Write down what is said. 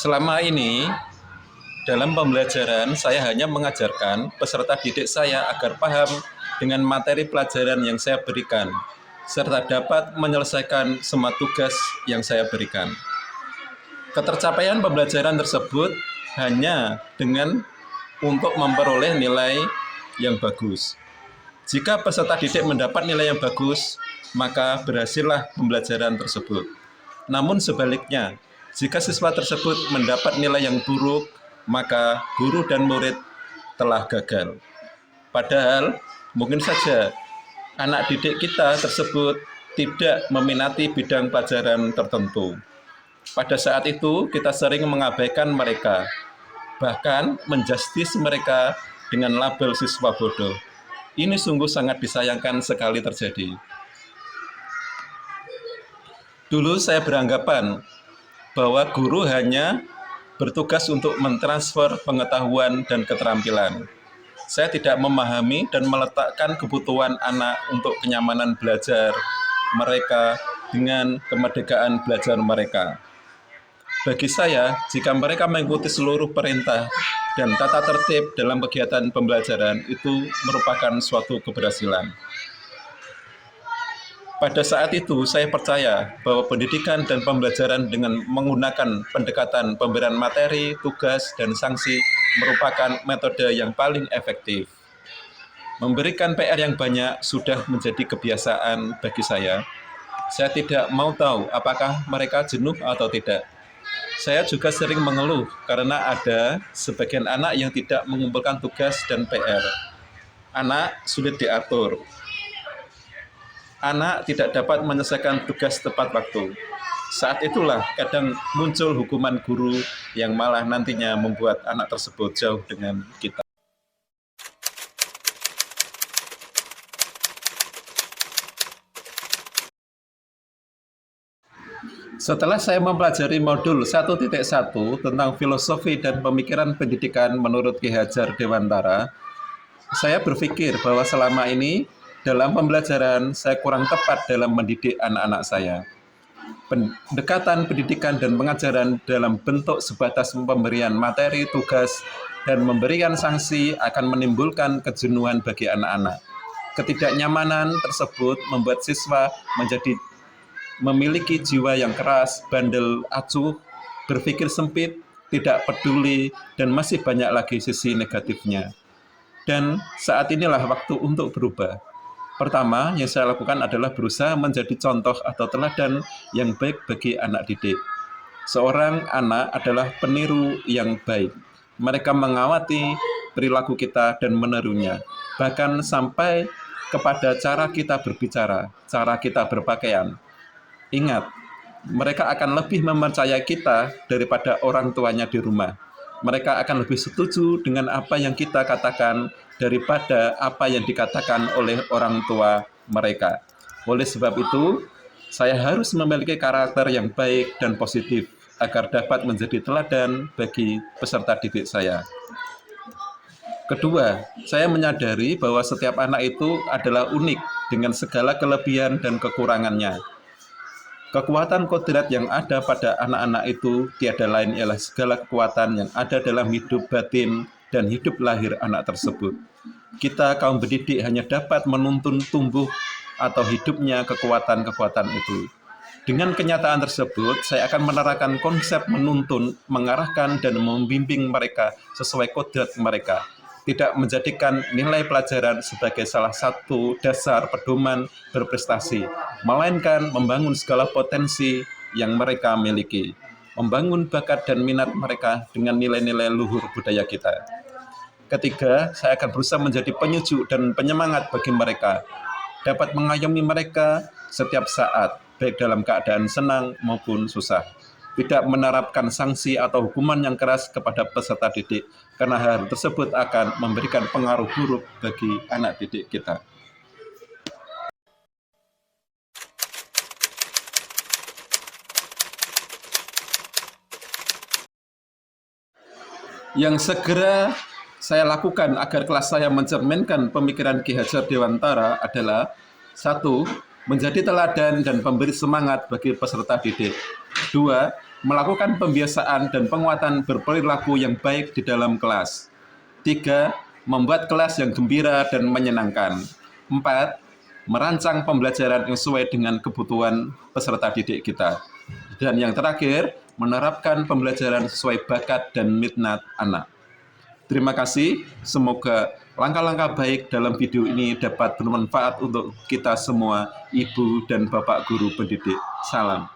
Selama ini, dalam pembelajaran, saya hanya mengajarkan peserta didik saya agar paham dengan materi pelajaran yang saya berikan, serta dapat menyelesaikan semua tugas yang saya berikan. Ketercapaian pembelajaran tersebut hanya dengan untuk memperoleh nilai yang bagus. Jika peserta didik mendapat nilai yang bagus, maka berhasillah pembelajaran tersebut. Namun sebaliknya, jika siswa tersebut mendapat nilai yang buruk, maka guru dan murid telah gagal. Padahal mungkin saja anak didik kita tersebut tidak meminati bidang pelajaran tertentu. Pada saat itu kita sering mengabaikan mereka, bahkan menjustis mereka dengan label siswa bodoh. Ini sungguh sangat disayangkan sekali terjadi. Dulu saya beranggapan bahwa guru hanya bertugas untuk mentransfer pengetahuan dan keterampilan. Saya tidak memahami dan meletakkan kebutuhan anak untuk kenyamanan belajar mereka dengan kemerdekaan belajar mereka. Bagi saya, jika mereka mengikuti seluruh perintah dan tata tertib dalam kegiatan pembelajaran, itu merupakan suatu keberhasilan. Pada saat itu, saya percaya bahwa pendidikan dan pembelajaran dengan menggunakan pendekatan pemberian materi, tugas, dan sanksi merupakan metode yang paling efektif. Memberikan PR yang banyak sudah menjadi kebiasaan bagi saya. Saya tidak mau tahu apakah mereka jenuh atau tidak. Saya juga sering mengeluh karena ada sebagian anak yang tidak mengumpulkan tugas dan PR. Anak sulit diatur. Anak tidak dapat menyelesaikan tugas tepat waktu. Saat itulah kadang muncul hukuman guru yang malah nantinya membuat anak tersebut jauh dengan kita. Setelah saya mempelajari modul 1.1 tentang filosofi dan pemikiran pendidikan menurut Ki Hajar Dewantara, saya berpikir bahwa selama ini dalam pembelajaran saya kurang tepat dalam mendidik anak-anak saya. Pendekatan pendidikan dan pengajaran dalam bentuk sebatas pemberian materi, tugas, dan memberikan sanksi akan menimbulkan kejenuhan bagi anak-anak. Ketidaknyamanan tersebut membuat siswa memiliki jiwa yang keras, bandel, acuh, berpikir sempit, tidak peduli, dan masih banyak lagi sisi negatifnya. Dan saat inilah waktu untuk berubah. Pertama, yang saya lakukan adalah berusaha menjadi contoh atau teladan yang baik bagi anak didik. Seorang anak adalah peniru yang baik. Mereka mengawati perilaku kita dan menirunya, bahkan sampai kepada cara kita berbicara, cara kita berpakaian. Ingat, mereka akan lebih mempercayai kita daripada orang tuanya di rumah. Mereka akan lebih setuju dengan apa yang kita katakan daripada apa yang dikatakan oleh orang tua mereka. Oleh sebab itu, saya harus memiliki karakter yang baik dan positif agar dapat menjadi teladan bagi peserta didik saya. Kedua, saya menyadari bahwa setiap anak itu adalah unik dengan segala kelebihan dan kekurangannya. Kekuatan kodrat yang ada pada anak-anak itu tiada lain ialah segala kekuatan yang ada dalam hidup batin dan hidup lahir anak tersebut. Kita kaum pendidik hanya dapat menuntun tumbuh atau hidupnya kekuatan-kekuatan itu. Dengan kenyataan tersebut, saya akan menerapkan konsep menuntun, mengarahkan, dan membimbing mereka sesuai kodrat mereka. Tidak menjadikan nilai pelajaran sebagai salah satu dasar pedoman berprestasi, melainkan membangun segala potensi yang mereka miliki, membangun bakat dan minat mereka dengan nilai-nilai luhur budaya kita. Ketiga, saya akan berusaha menjadi penyujuk dan penyemangat bagi mereka, dapat mengayomi mereka setiap saat, baik dalam keadaan senang maupun susah. Tidak menerapkan sanksi atau hukuman yang keras kepada peserta didik, karena hal tersebut akan memberikan pengaruh buruk bagi anak didik kita. Yang segera saya lakukan agar kelas saya mencerminkan pemikiran Ki Hajar Dewantara adalah 1. Menjadi teladan dan pemberi semangat bagi peserta didik. 2. Melakukan pembiasaan dan penguatan berperilaku yang baik di dalam kelas. 3. Membuat kelas yang gembira dan menyenangkan. 4. Merancang pembelajaran yang sesuai dengan kebutuhan peserta didik kita. Dan yang terakhir, menerapkan pembelajaran sesuai bakat dan minat anak. Terima kasih, semoga langkah-langkah baik dalam video ini dapat bermanfaat untuk kita semua, Ibu dan Bapak Guru Pendidik. Salam.